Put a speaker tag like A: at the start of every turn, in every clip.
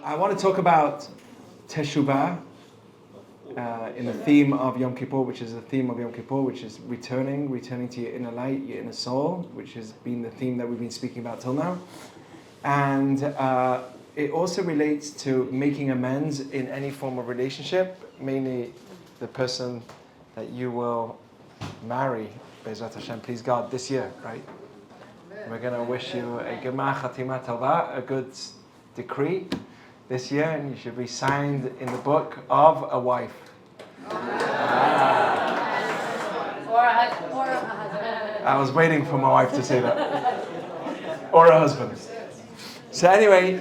A: I want to talk about Teshuva in the theme of Yom Kippur, which is the theme of Yom Kippur, which is returning to your inner light, your inner soul, which has been the theme that we've been speaking about till now. And it also relates to making amends in any form of relationship, mainly the person that you will marry, Be'ezrat Hashem, please God, this year, right? We're going to wish you a Gemar Chatima Tova, a good decree this year, and you should be signed in the book of a wife.
B: Or a husband.
A: I was waiting for my wife to say that. Or a husband. So anyway,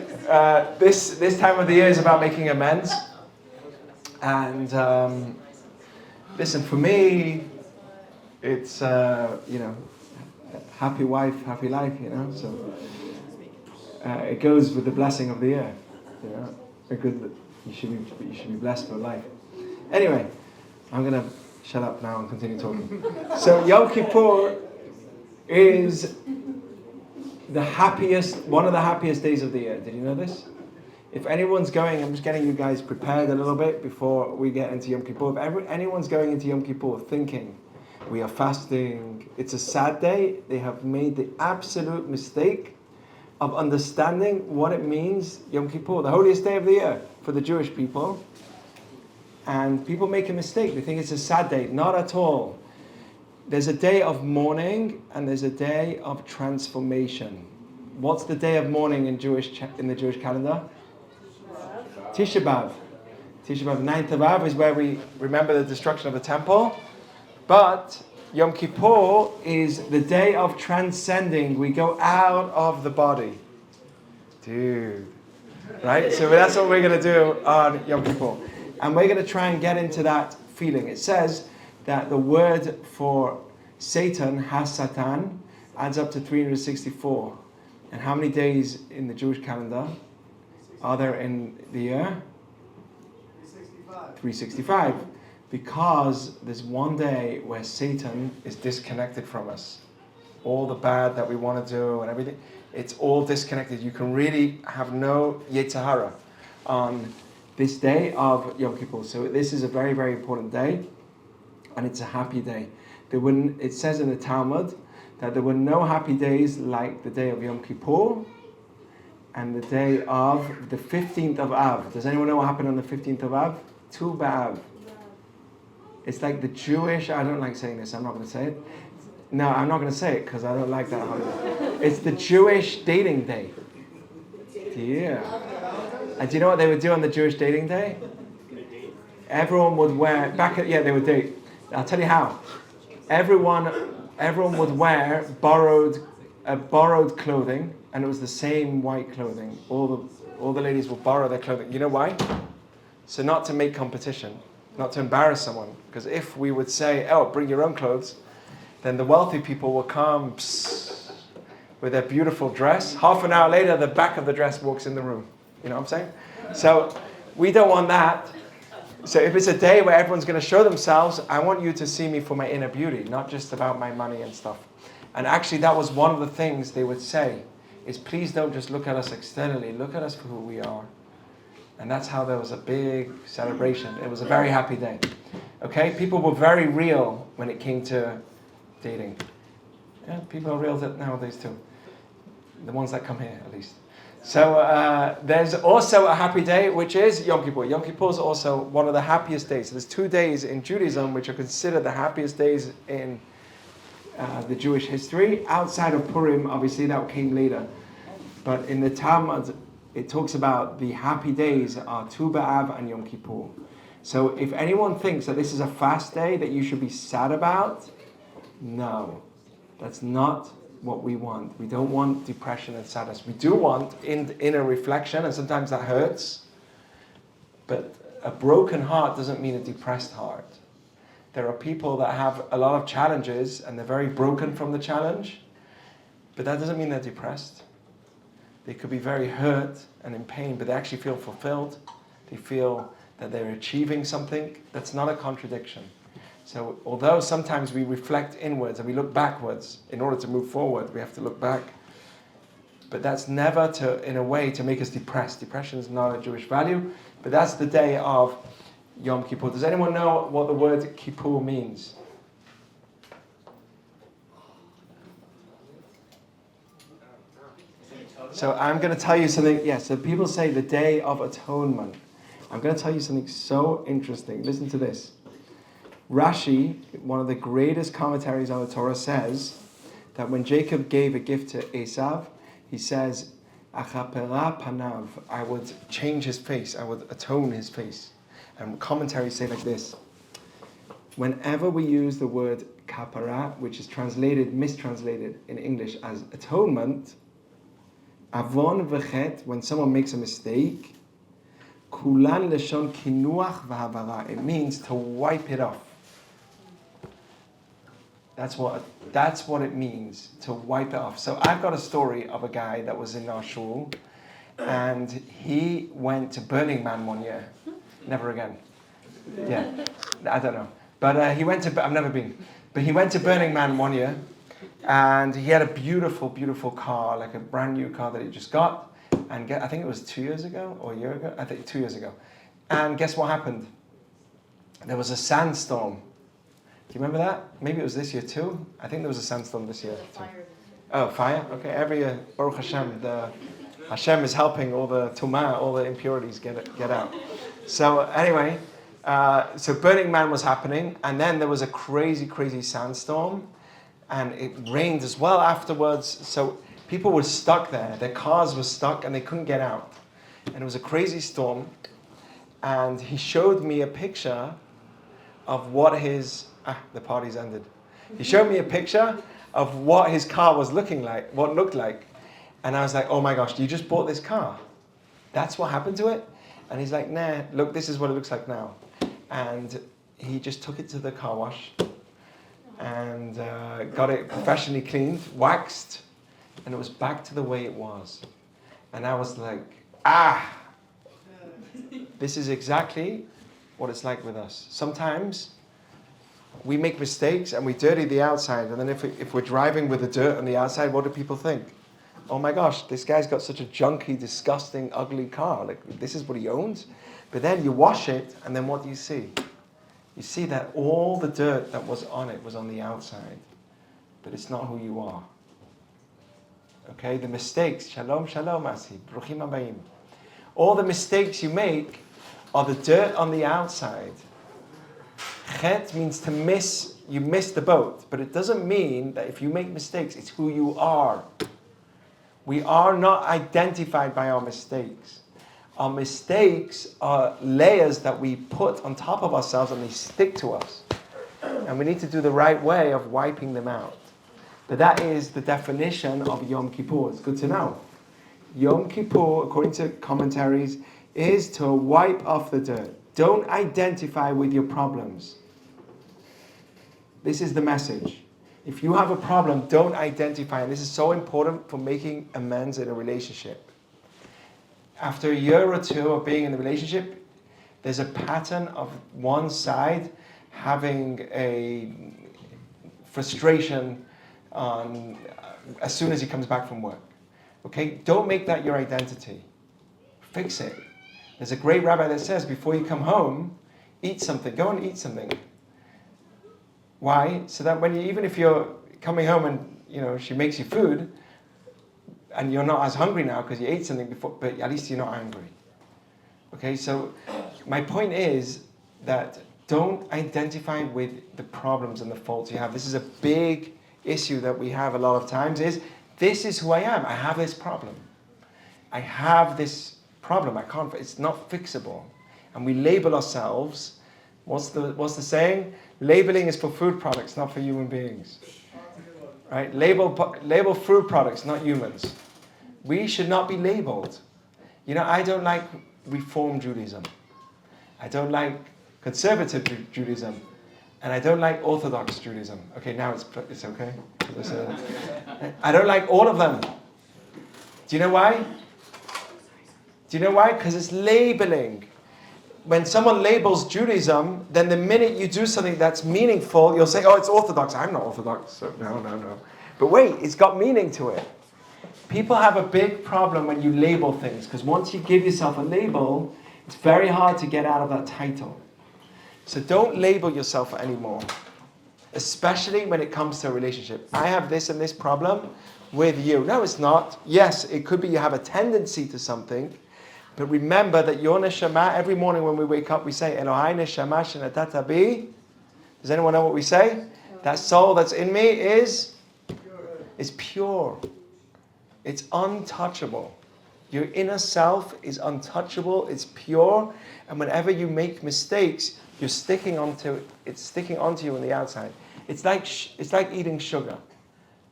A: this time of the year is about making amends. And listen, for me, it's, happy wife, happy life, So it goes with the blessing of the year. You should be blessed for life. Anyway, I'm going to shut up now and continue talking. So Yom Kippur is one of the happiest days of the year. Did you know this? If anyone's going, I'm just getting you guys prepared a little bit before we get into Yom Kippur. If anyone's going into Yom Kippur thinking, we are fasting, it's a sad day, they have made the absolute mistake of understanding what it means, Yom Kippur, the holiest day of the year for the Jewish people. And people make a mistake. They think it's a sad day. Not at all. There's a day of mourning and there's a day of transformation. What's the day of mourning in the Jewish calendar? Tisha B'Av. Tisha B'Av, 9th of Av, is where we remember the destruction of the temple. But Yom Kippur is the day of transcending. We go out of the body. Dude. Right? So that's what we're going to do on Yom Kippur. And we're going to try and get into that feeling. It says that the word for Satan, Satan, adds up to 364. And how many days in the Jewish calendar are there in the year? 365. Because there's one day where Satan is disconnected from us. All the bad that we want to do and everything, it's all disconnected. You can really have no Yetzer Hara on this day of Yom Kippur. So this is a very, very important day, and it's a happy day. It says in the Talmud that there were no happy days like the day of Yom Kippur and the day of the 15th of Av. Does anyone know what happened on the 15th of Av? Tu B'Av. It's like the Jewish, I don't like saying this, I'm not going to say it. No, I'm not going to say it because I don't like that holiday. It's the Jewish dating day. Yeah. And do you know what they would do on the Jewish dating day? Everyone would wear, they would date. I'll tell you how. Everyone would wear borrowed clothing, and it was the same white clothing. All the ladies would borrow their clothing. You know why? So not to make competition, not to embarrass someone. Because if we would say, bring your own clothes, then the wealthy people will come with their beautiful dress. Half an hour later, the back of the dress walks in the room. You know what I'm saying? So we don't want that. So if it's a day where everyone's going to show themselves, I want you to see me for my inner beauty, not just about my money and stuff. And actually that was one of the things they would say, is please don't just look at us externally, look at us for who we are. And that's how there was a big celebration. It was a very happy day. Okay? People were very real when it came to dating. Yeah, people are real nowadays too. The ones that come here, at least. So there's also a happy day, which is Yom Kippur. Yom Kippur is also one of the happiest days. So there's 2 days in Judaism which are considered the happiest days in the Jewish history. Outside of Purim, obviously, that came later. But in the Talmud, it talks about the happy days are Tu B'Av and Yom Kippur. So if anyone thinks that this is a fast day that you should be sad about, no, that's not what we want. We don't want depression and sadness. We do want inner reflection, and sometimes that hurts. But a broken heart doesn't mean a depressed heart. There are people that have a lot of challenges and they're very broken from the challenge, but that doesn't mean they're depressed. They could be very hurt and in pain, but they actually feel fulfilled. They feel that they're achieving something. That's not a contradiction. So although sometimes we reflect inwards and we look backwards, in order to move forward, we have to look back. But that's never in a way, to make us depressed. Depression is not a Jewish value, but that's the day of Yom Kippur. Does anyone know what the word Kippur means? So I'm going to tell you something. So people say the Day of Atonement. I'm going to tell you something so interesting. Listen to this. Rashi, one of the greatest commentaries on the Torah, says that when Jacob gave a gift to Esav, he says, "Achaperah panav," I would change his face, I would atone his face. And commentaries say like this: whenever we use the word kaparah, which is mistranslated in English as atonement, avon v'chet, when someone makes a mistake, kulan leshon kinuach v'havara, it means to wipe it off. That's what it means, to wipe it off. So I've got a story of a guy that was in our shul, and he went to Burning Man one year. Never again. Yeah, I don't know. But I've never been. But he went to Burning Man one year, and he had a beautiful, beautiful car, like a brand new car that he just got. And I think it was 2 years ago, or a year ago? I think 2 years ago. And guess what happened? There was a sandstorm. Do you remember that? Maybe it was this year too. I think there was a sandstorm this year too. Oh, fire? Okay, every year, Baruch Hashem, Hashem is helping all the tumah, all the impurities get out. So anyway, so Burning Man was happening, and then there was a crazy, crazy sandstorm, and it rained as well afterwards. So people were stuck there. Their cars were stuck, and they couldn't get out. And it was a crazy storm. And he showed me a picture of what the party's ended. He showed me a picture of what his car was looking like, what it looked like. And I was like, oh my gosh, you just bought this car? That's what happened to it? And he's like, nah, look, this is what it looks like now. And he just took it to the car wash and got it professionally cleaned, waxed, and it was back to the way it was. And I was like, this is exactly what it's like with us. Sometimes we make mistakes and we dirty the outside, and then if we're driving with the dirt on the outside, what do people think? Oh my gosh, this guy's got such a junky, disgusting, ugly car. Like, this is what he owns. But then you wash it, and then what do you see? You see that all the dirt that was on it was on the outside. But it's not who you are. Okay, the mistakes, shalom, shalom, asi, bruchim habayim. All the mistakes you make are the dirt on the outside. Chet means to miss, you miss the boat. But it doesn't mean that if you make mistakes, it's who you are. We are not identified by our mistakes. Our mistakes are layers that we put on top of ourselves, and they stick to us. And we need to do the right way of wiping them out. But that is the definition of Yom Kippur. It's good to know. Yom Kippur, according to commentaries, is to wipe off the dirt. Don't identify with your problems. This is the message. If you have a problem, don't identify. And this is so important for making amends in a relationship. After a year or two of being in the relationship, there's a pattern of one side having a frustration as soon as he comes back from work. Okay? Don't make that your identity. Fix it. There's a great rabbi that says, before you come home, eat something. Go and eat something. Why? So that even if you're coming home and she makes you food, and you're not as hungry now because you ate something before, but at least you're not angry. Okay, so my point is that don't identify with the problems and the faults you have. This is a big issue that we have a lot of times, is this is who I am. I have this problem. I have this problem. It's not fixable. And we label ourselves. What's the saying? Labeling is for food products, not for human beings. Right? Label food products, not humans. We should not be labeled. I don't like Reform Judaism. I don't like conservative Judaism. And I don't like Orthodox Judaism. Okay, now it's okay. I don't like all of them. Do you know why? Because it's labeling. When someone labels Judaism, then the minute you do something that's meaningful, you'll say, oh, it's Orthodox. I'm not Orthodox. So, no. But wait, it's got meaning to it. People have a big problem when you label things, because once you give yourself a label, it's very hard to get out of that title. So don't label yourself anymore, especially when it comes to a relationship. I have this and this problem with you. No, it's not. Yes, it could be you have a tendency to something, but remember that your neshama, every morning when we wake up, we say, Elohai neshama shenatata bi. Does anyone know what we say? That soul that's in me is pure. It's untouchable. Your inner self is untouchable. It's pure. And whenever you make mistakes, you're sticking onto you on the outside. It's like eating sugar.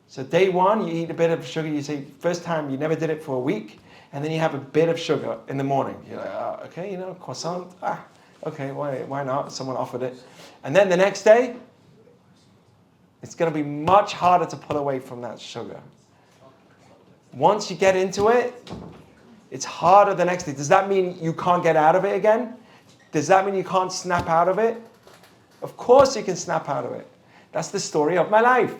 A: So day one, you eat a bit of sugar. You say, first time, you never did it for a week. And then you have a bit of sugar in the morning. You're like, oh, okay, croissant. Okay, why not? Someone offered it. And then the next day, it's going to be much harder to pull away from that sugar. Once you get into it, it's harder the next day. Does that mean you can't get out of it again? Does that mean you can't snap out of it? Of course you can snap out of it. That's the story of my life.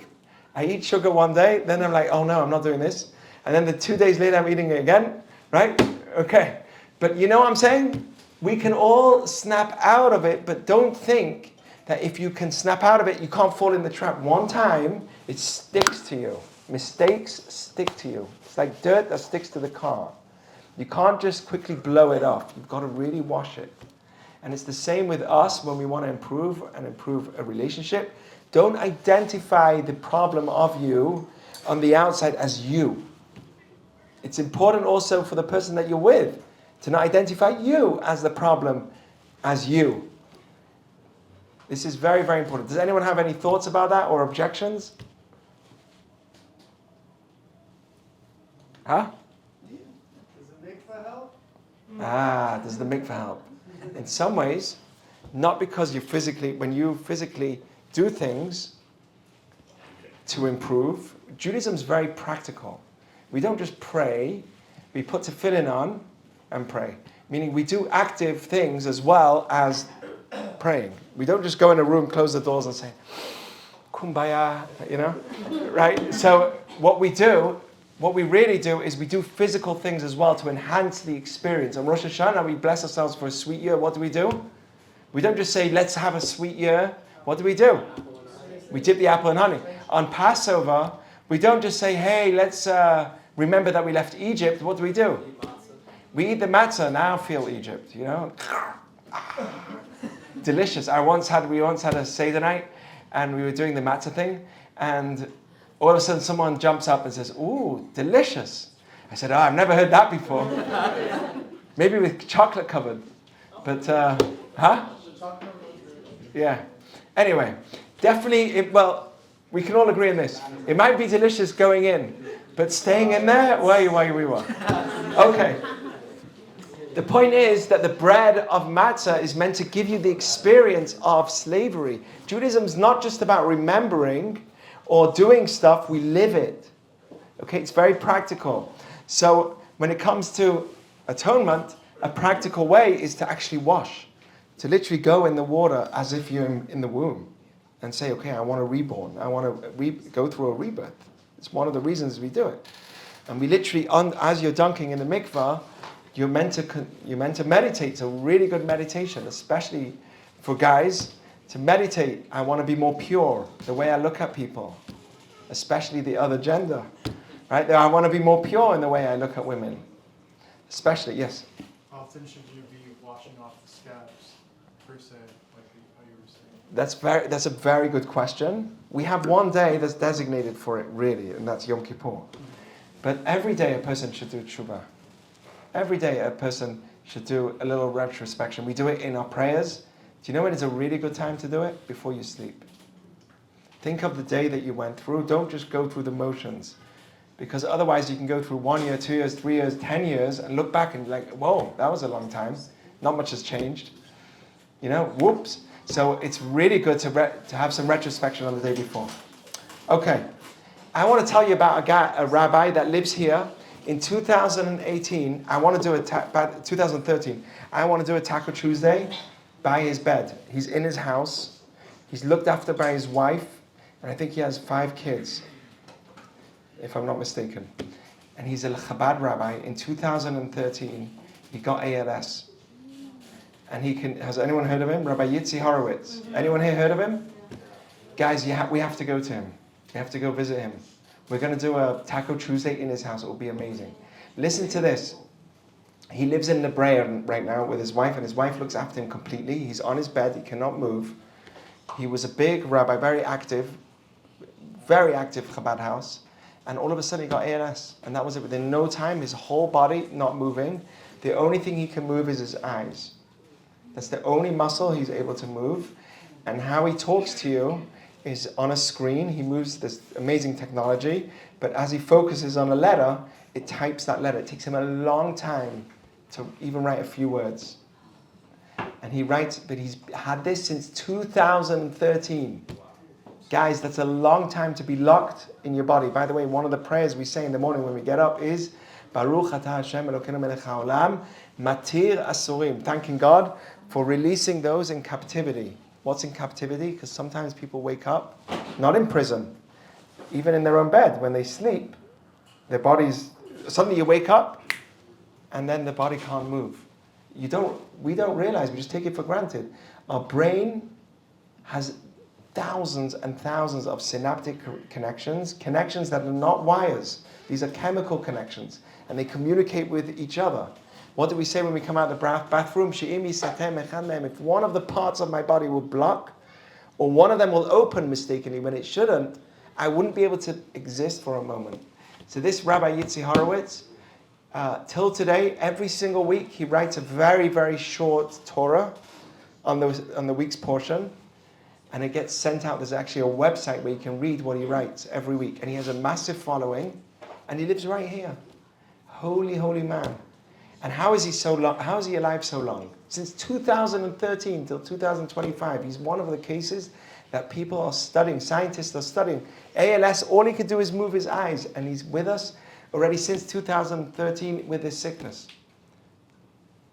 A: I eat sugar one day, then I'm like, oh no, I'm not doing this. And then the 2 days later, I'm eating it again, right? Okay. But you know what I'm saying? We can all snap out of it, but don't think that if you can snap out of it, you can't fall in the trap. One time, it sticks to you. Mistakes stick to you. It's like dirt that sticks to the car. You can't just quickly blow it off. You've got to really wash it. And it's the same with us when we want to improve a relationship. Don't identify the problem of you on the outside as you. It's important also for the person that you're with to not identify you as the problem as you. This is very, very important. Does anyone have any thoughts about that or objections? Huh?
C: Does the mikvah help?
A: Does the mikvah help? In some ways, not because when you physically do things to improve. Judaism is very practical. We don't just pray, we put tefillin on and pray. Meaning we do active things as well as praying. We don't just go in a room, close the doors and say, kumbaya, right? So what we really do is we do physical things as well to enhance the experience. On Rosh Hashanah, we bless ourselves for a sweet year. What do? We don't just say, let's have a sweet year. What do? We dip the apple in honey. On Passover, we don't just say, hey, let's remember that we left Egypt. What do? We eat the matzah, now feel Egypt, Delicious. We once had a Seder night, and we were doing the matzah thing, and all of a sudden someone jumps up and says, ooh, delicious. I said, I've never heard that before. Maybe with chocolate covered. But, Yeah. Anyway, definitely, we can all agree on this. It might be delicious going in, but staying in there, why we want. Okay. The point is that the bread of matzah is meant to give you the experience of slavery. Judaism is not just about remembering or doing stuff, we live it. Okay, it's very practical. So when it comes to atonement, a practical way is to actually wash. To literally go in the water as if you're in the womb and say, okay, I want a reborn. I want to go through a rebirth. It's one of the reasons we do it. And we literally, as you're dunking in the mikvah, you're meant to meditate. It's a really good meditation, especially for guys, to meditate. I want to be more pure, the way I look at people, especially the other gender. Right? I want to be more pure in the way I look at women. Especially, yes?
C: Often should you be washing off the scabs, per se, like how you were saying?
A: That's a very good question. We have one day that's designated for it, really, and that's Yom Kippur. But every day a person should do Teshuva. Every day a person should do a little retrospection. We do it in our prayers. Do you know when it's a really good time to do it? Before you sleep. Think of the day that you went through. Don't just go through the motions. Because otherwise you can go through 1 year, 2 years, 3 years, 10 years and look back and be like, whoa, that was a long time. Not much has changed. Whoops. So it's really good to have some retrospection on the day before. Okay. I want to tell you about a rabbi that lives here. In 2018, I want to do 2013, I want to do a Taco Tuesday by his bed. He's in his house. He's looked after by his wife. And I think he has 5 kids, if I'm not mistaken. and he's a Chabad rabbi. In 2013, he got ALS. And has anyone heard of him? Rabbi Yitzi Horowitz. Anyone here heard of him? Guys, we have to go to him. We have to go visit him. We're going to do a Taco Tuesday in his house. It will be amazing. Listen to this. He lives in Nebraska right now with his wife, and his wife looks after him completely. He's on his bed. He cannot move. He was a big rabbi, very active Chabad house. And all of a sudden he got ALS. And that was it. Within no time, his whole body not moving. The only thing he can move is his eyes. That's the only muscle he's able to move. And how he talks to you is on a screen. He moves this amazing technology. But as he focuses on a letter, it types that letter. It takes him a long time to even write a few words. And he writes, but he's had this since 2013. Guys, that's a long time to be locked in your body. By the way, one of the prayers we say in the morning when we get up is Baruch atah Hashem Elokeinu melech haolam matir asurim. Thanking God for releasing those in captivity. What's in captivity? Because sometimes people wake up, not in prison, even in their own bed. When they sleep, their bodies, suddenly you wake up, and then the body can't move. We don't realize, we just take it for granted. Our brain has thousands and thousands of synaptic connections that are not wires. These are chemical connections, and they communicate with each other. What do we say when we come out of the bathroom? If one of the parts of my body will block, or one of them will open mistakenly when it shouldn't, I wouldn't be able to exist for a moment. So this Rabbi Yitzi Horowitz, till today, every single week, he writes a very, very short Torah on the week's portion, and it gets sent out. There's actually a website where you can read what he writes every week, and he has a massive following, and he lives right here. Holy, holy man. And how is he so long? How is he alive so long? Since 2013 till 2025, he's one of the cases that people are studying, scientists are studying. ALS, all he could do is move his eyes, and he's with us already since 2013 with his sickness.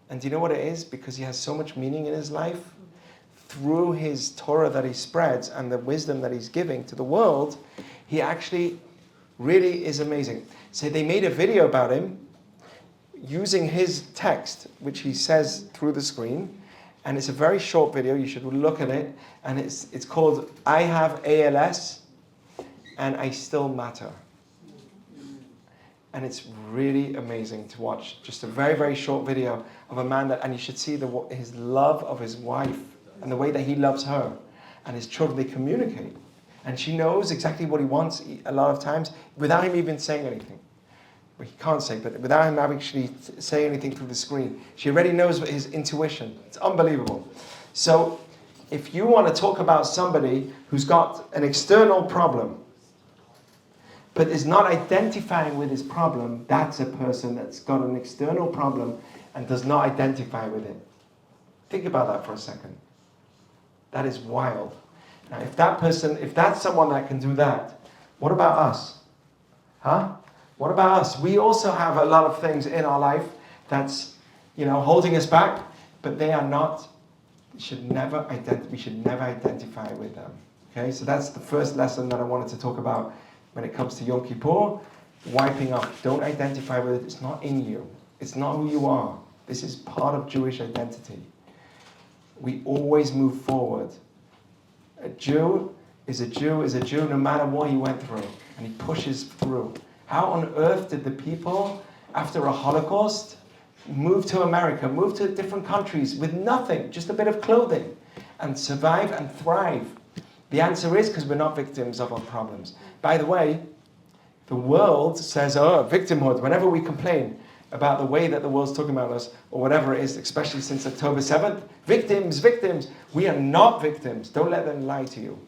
A: And do you know what it is? Because he has so much meaning in his life. Through his Torah that he spreads and the wisdom that he's giving to the world, he actually really is amazing. So they made a video about him using his text, which he says through the screen. And it's a very short video. You should look at it. And it's called I Have ALS and I Still Matter. And it's really amazing to watch. Just a very, very short video of a man and you should see his love of his wife and the way that he loves her and his children. They communicate. And she knows exactly what he wants a lot of times without him even saying anything. Well, he can't say, but without him actually saying anything through the screen. She already knows his intuition. It's unbelievable. So if you want to talk about somebody who's got an external problem, but is not identifying with his problem, that's a person that's got an external problem and does not identify with it. Think about that for a second. That is wild. Now, if that's someone that can do that, what about us? Huh? What about us? We also have a lot of things in our life that's, holding us back, but they are not. We should never identify with them. Okay, so that's the first lesson that I wanted to talk about when it comes to Yom Kippur, wiping off. Don't identify with it. It's not in you. It's not who you are. This is part of Jewish identity. We always move forward. A Jew is a Jew no matter what he went through, and he pushes through. How on earth did the people, after a Holocaust, move to America, move to different countries with nothing, just a bit of clothing, and survive and thrive? The answer is because we're not victims of our problems. By the way, the world says, victimhood. Whenever we complain about the way that the world's talking about us, or whatever it is, especially since October 7th, victims. We are not victims. Don't let them lie to you.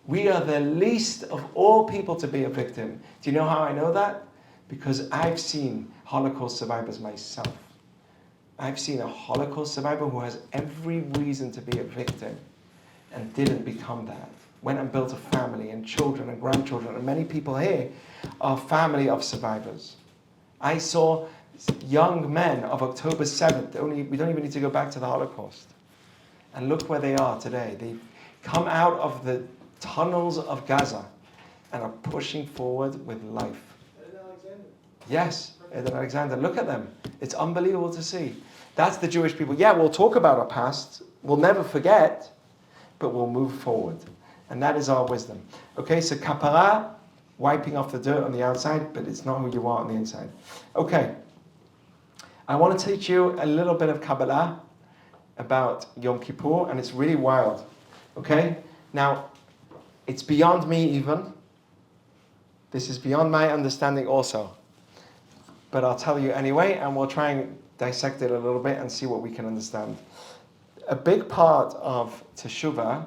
A: We are the least of all people to be a victim. Do you know how I know that? Because I've seen Holocaust survivors myself. I've seen a Holocaust survivor who has every reason to be a victim and didn't become that. Went and built a family and children and grandchildren, and many people here are family of survivors. I saw young men of October 7th. We don't even need to go back to the Holocaust. And look where they are today. They've come out of the tunnels of Gaza and are pushing forward with life. Yes, Ed and Alexander, look at them. It's unbelievable to see. That's the Jewish people. Yeah, we'll talk about our past. We'll never forget, but we'll move forward. And that is our wisdom. Okay, so kaparah, wiping off the dirt on the outside, but it's not who you are on the inside. Okay, I want to teach you a little bit of Kabbalah about Yom Kippur, and it's really wild. Okay, now, it's beyond me even. This is beyond my understanding also. But I'll tell you anyway, and we'll try and dissect it a little bit and see what we can understand. A big part of Teshuva,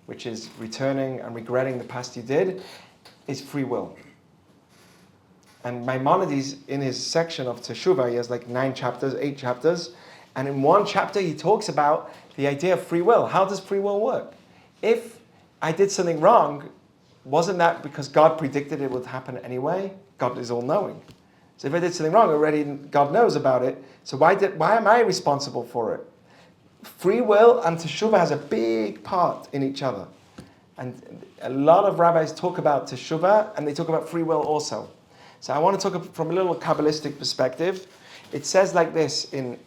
A: which is returning and regretting the past you did, is free will. And Maimonides, in his section of Teshuva, he has like 8 chapters, and in one chapter he talks about the idea of free will. How does free will work? If I did something wrong, wasn't that because God predicted it would happen anyway? God is all-knowing. So if I did something wrong already, God knows about it. So why am I responsible for it? Free will and Teshuva has a big part in each other. And a lot of rabbis talk about Teshuva and they talk about free will also. So I want to talk from a little Kabbalistic perspective. It says like this, we're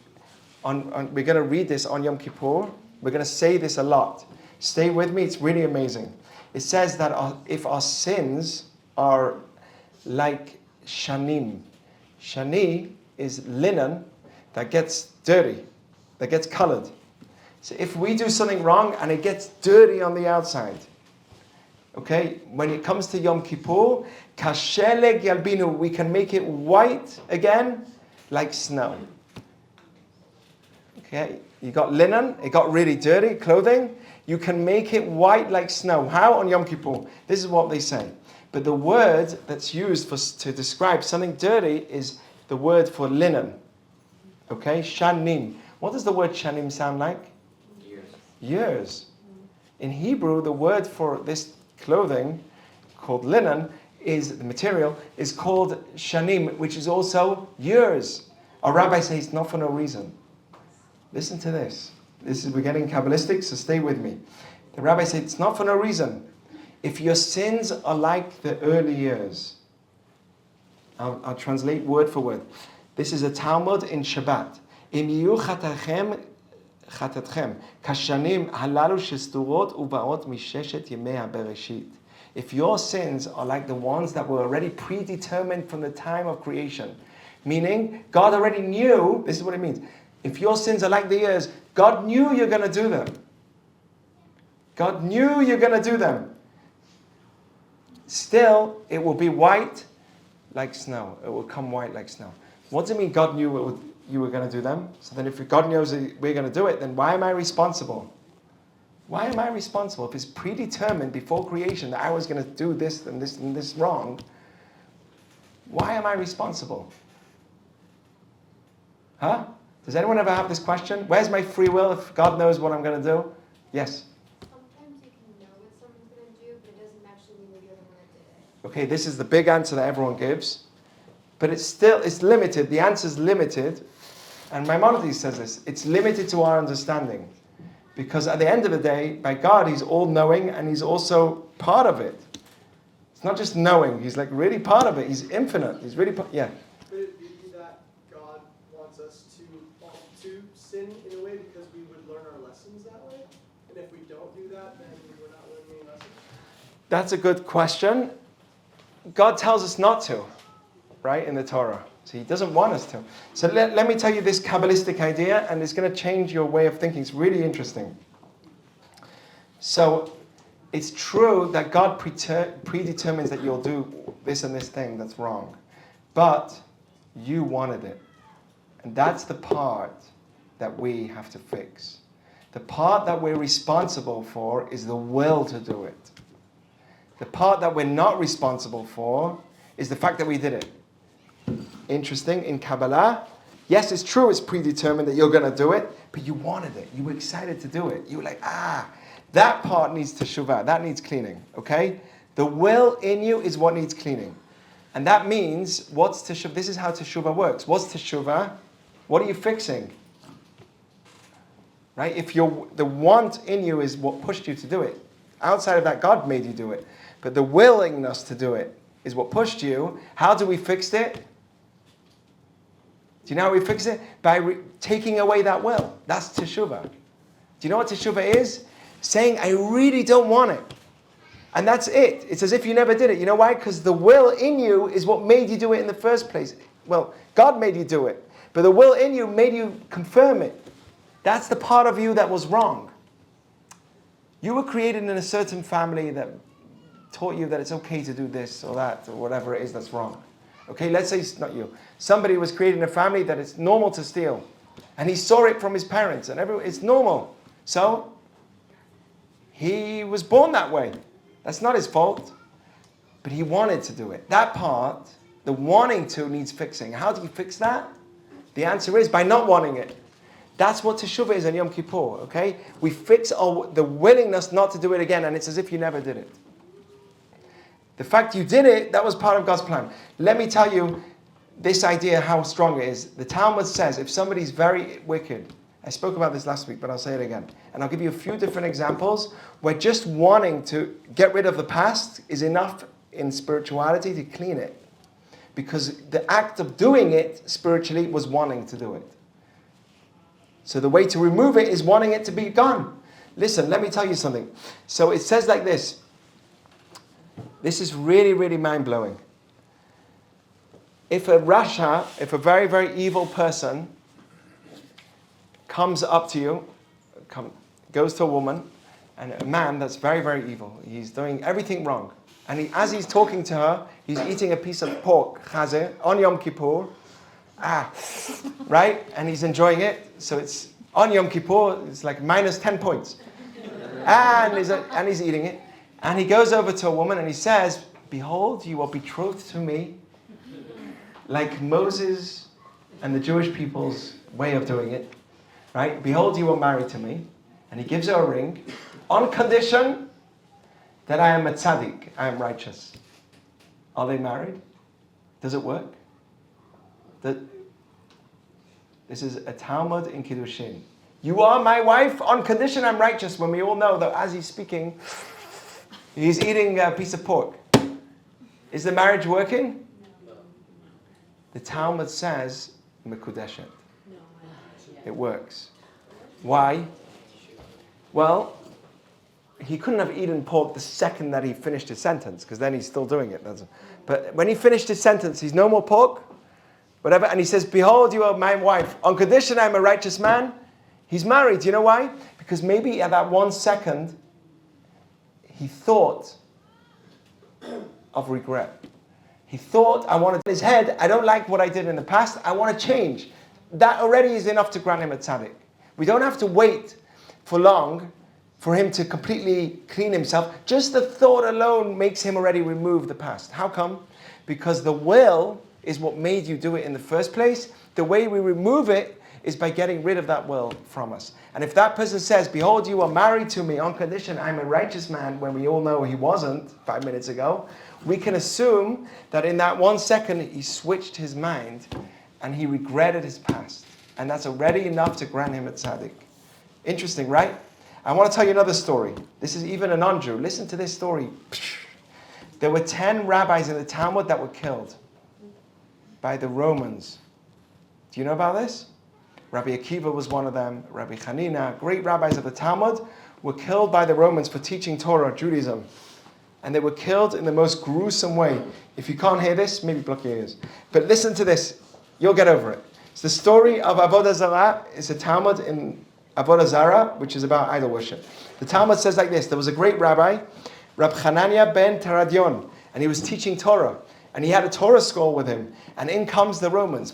A: going to read this on Yom Kippur. We're going to say this a lot. Stay with me, it's really amazing. It says that if our sins are like shanim. Shani is linen that gets dirty, that gets colored. So if we do something wrong and it gets dirty on the outside, okay, when it comes to Yom Kippur, kasheleg yalbinu, we can make it white again like snow. Okay, you got linen, it got really dirty, clothing, you can make it white like snow. How? On Yom Kippur. This is what they say. But the word that's used to describe something dirty is the word for linen. Okay? Shanim. What does the word shanim sound like? Years. In Hebrew, the word for this clothing, called linen, the material, is called shanim, which is also years. Our rabbi says it's not for no reason. Listen to this. We're getting Kabbalistic, so stay with me. The rabbi said it's not for no reason. If your sins are like the early years, I'll translate word for word. This is a Talmud in Shabbat. Im yiyu chatatchem kashanim halalu shesturot ubaot misheshet yemei habereshit. If your sins are like the ones that were already predetermined from the time of creation, meaning God already knew, this is what it means. If your sins are like the years, God knew you're going to do them. God knew you're going to do them. Still, it will be white like snow. It will come white like snow. What does it mean God knew you were going to do them? So then if God knows that we're going to do it, then why am I responsible? Why am I responsible? If it's predetermined before creation that I was going to do this and this and this wrong, why am I responsible? Huh? Does anyone ever have this question? Where's my free will if God knows what I'm going to do? Yes?
B: Sometimes you can know what someone's going to do, but it doesn't actually mean that you're the one that did it.
A: Okay, this is the big answer that everyone gives. But it's limited. The answer is limited. And Maimonides says this. It's limited to our understanding. Because at the end of the day, by God, He's all-knowing and He's also part of it. It's not just knowing. He's like really part of it. He's infinite. He's really yeah.
D: Could it be that God wants us to sin in a way because we would learn our lessons that way? And if we don't do that, then we're not learning any lessons?
A: That's a good question. God tells us not to, right, in the Torah. So He doesn't want us to. So let me tell you this Kabbalistic idea, and it's going to change your way of thinking. It's really interesting. So it's true that God predetermines that you'll do this and this thing that's wrong. But you wanted it. And that's the part that we have to fix. The part that we're responsible for is the will to do it. The part that we're not responsible for is the fact that we did it. Interesting, in Kabbalah, yes, it's true, it's predetermined that you're going to do it, but you wanted it. You were excited to do it. You were like, that part needs Teshuvah, that needs cleaning, okay? The will in you is what needs cleaning. And that means, what's Teshuvah? This is how Teshuvah works. What's Teshuvah? What are you fixing? Right? If the want in you is what pushed you to do it. Outside of that, God made you do it. But the willingness to do it is what pushed you. How do we fix it? Do you know how we fix it? By taking away that will. That's Teshuva. Do you know what Teshuva is? Saying, I really don't want it. And that's it. It's as if you never did it. You know why? Because the will in you is what made you do it in the first place. Well, God made you do it. But the will in you made you confirm it. That's the part of you that was wrong. You were created in a certain family that taught you that it's okay to do this or that or whatever it is that's wrong. Okay, let's say it's not you. Somebody was created in a family that it's normal to steal. And he saw it from his parents and it's normal. So, he was born that way. That's not his fault. But he wanted to do it. That part, the wanting to, needs fixing. How do you fix that? The answer is by not wanting it. That's what Teshuva is on Yom Kippur, okay? We fix the willingness not to do it again, and it's as if you never did it. The fact you did it, that was part of God's plan. Let me tell you this idea, how strong it is. The Talmud says if somebody's very wicked, I spoke about this last week, but I'll say it again. And I'll give you a few different examples where just wanting to get rid of the past is enough in spirituality to clean it. Because the act of doing it spiritually was wanting to do it. So the way to remove it is wanting it to be gone. Listen, let me tell you something. So it says like this. This is really, really mind-blowing. If a rasha, if a very, very evil person comes up to you, goes to a woman, and a man that's very, very evil, he's doing everything wrong. And as he's talking to her, he's eating a piece of pork, chazeh, on Yom Kippur. Right? And he's enjoying it. So it's on Yom Kippur, it's like minus 10 points. And he's eating it. And he goes over to a woman and he says, behold, you are betrothed to me, like Moses and the Jewish people's way of doing it. Right? Behold, you are married to me. And he gives her a ring on condition that I am a tzaddik, I am righteous. Are they married? Does it work? This is a Talmud in Kiddushin. You are my wife on condition I'm righteous, when we all know that as he's speaking, he's eating a piece of pork. Is the marriage working?
E: No.
A: The Talmud says, Mekudeshet. It works. Why? Well, he couldn't have eaten pork the second that he finished his sentence, because then he's still doing it. But when he finished his sentence, he's no more pork, whatever, and he says, behold, you are my wife. On condition I'm a righteous man. He's married. Do you know why? Because maybe at that 1 second, he thought of regret. He thought, I wanted in his head, I don't like what I did in the past, I want to change. That already is enough to grant him a tzaddik. We don't have to wait for long for him to completely clean himself. Just the thought alone makes him already remove the past. How come? Because the will is what made you do it in the first place. The way we remove it is by getting rid of that will from us. And if that person says, behold, you are married to me on condition I'm a righteous man, when we all know he wasn't 5 minutes ago, we can assume that in that 1 second he switched his mind and he regretted his past. And that's already enough to grant him a tzaddik. Interesting, right? I want to tell you another story. This is even a non-Jew. Listen to this story. There were 10 rabbis in the Talmud that were killed by the Romans. Do you know about this? Rabbi Akiva was one of them. Rabbi Hanina, great rabbis of the Talmud, were killed by the Romans for teaching Torah, Judaism. And they were killed in the most gruesome way. If you can't hear this, maybe block your ears. But listen to this. You'll get over it. It's the story of Avodah Zarah. It's a Talmud in Avodah Zarah, which is about idol worship. The Talmud says like this. There was a great rabbi, Rab Hanania ben Teradion, and he was teaching Torah. And he had a Torah scroll with him. And in comes the Romans.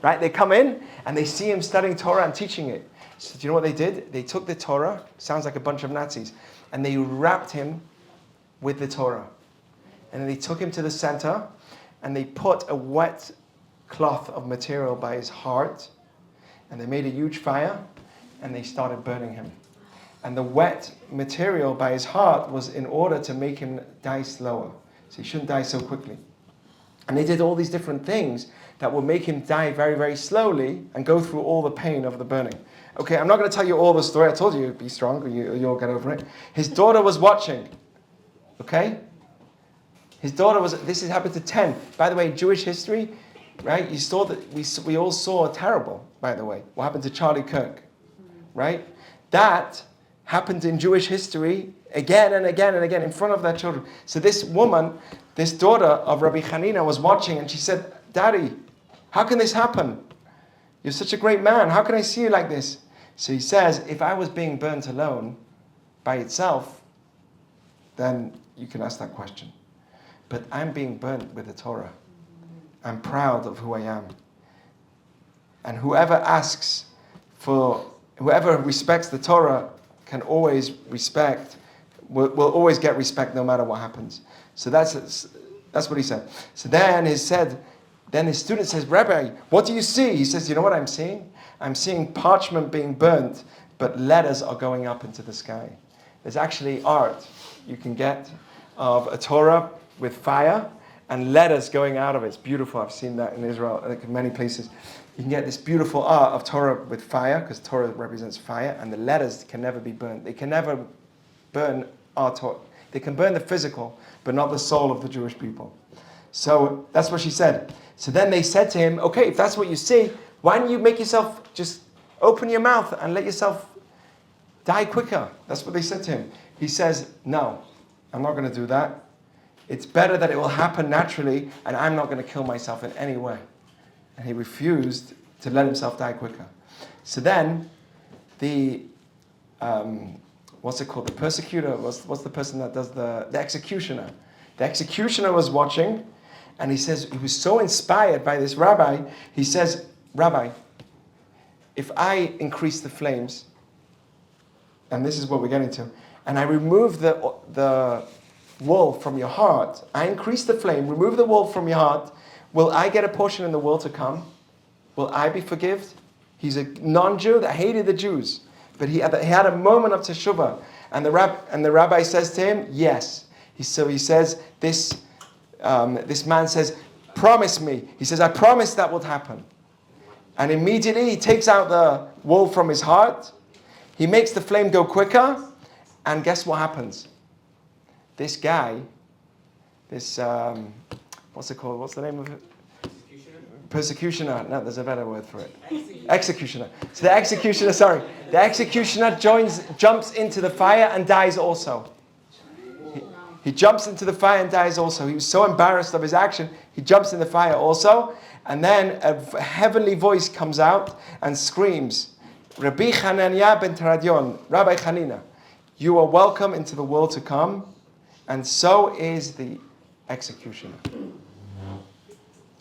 A: Right? They come in and they see him studying Torah and teaching it. So do you know what they did? They took the Torah, sounds like a bunch of Nazis, and they wrapped him with the Torah. And then they took him to the center and they put a wet cloth of material by his heart, and they made a huge fire and they started burning him. And the wet material by his heart was in order to make him die slower. So he shouldn't die so quickly. And they did all these different things that will make him die very, very slowly and go through all the pain of the burning. Okay, I'm not going to tell you all the story. I told you, be strong, or you'll get over it. His daughter was watching. Okay? His daughter was, this has happened to 10. By the way, in Jewish history, right? You saw that we all saw terrible, by the way, what happened to Charlie Kirk, right? That happened in Jewish history again and again and again in front of their children. So this woman, this daughter of Rabbi Hanina was watching and she said, Daddy, how can this happen? You're such a great man. How can I see you like this? So he says, if I was being burnt alone by itself, then you can ask that question. But I'm being burnt with the Torah. I'm proud of who I am. And whoever respects the Torah can always will always get respect no matter what happens. So that's what he said. So then his student says, Rabbi, what do you see? He says, you know what I'm seeing? I'm seeing parchment being burnt, but letters are going up into the sky. There's actually art you can get of a Torah with fire and letters going out of it. It's beautiful. I've seen that in Israel, like in many places. You can get this beautiful art of Torah with fire, because Torah represents fire, and the letters can never be burnt. They can never burn our Torah. They can burn the physical, but not the soul of the Jewish people. So that's what she said. So then they said to him, okay, if that's what you see, why don't you make yourself, just open your mouth and let yourself die quicker? That's what they said to him. He says, no, I'm not going to do that. It's better that it will happen naturally, and I'm not going to kill myself in any way. And he refused to let himself die quicker. So then, the what's it called? The persecutor, what's the person that does the executioner? The executioner was watching, and he says, he was so inspired by this rabbi, he says, Rabbi, if I increase the flames, and this is what we're getting to, and I remove the wool from your heart, I increase the flame, remove the wool from your heart, will I get a portion in the world to come? Will I be forgiven? He's a non-Jew that hated the Jews, but he had a moment of Teshuva, and the rabbi says to him, yes. So he says, this man says, promise me. He says, I promise that will happen. And immediately he takes out the wool from his heart, he makes the flame go quicker, and guess what happens? This guy, what's it called? What's the name of it? Persecutioner. No, there's a better word for it. Executioner. So the executioner jumps into the fire and dies also. He jumps into the fire and dies also. He was so embarrassed of his action, he jumps in the fire also. And then a heavenly voice comes out and screams, Rabbi Hanania ben Taradion, Rabbi Hanina, you are welcome into the world to come, and so is the executioner.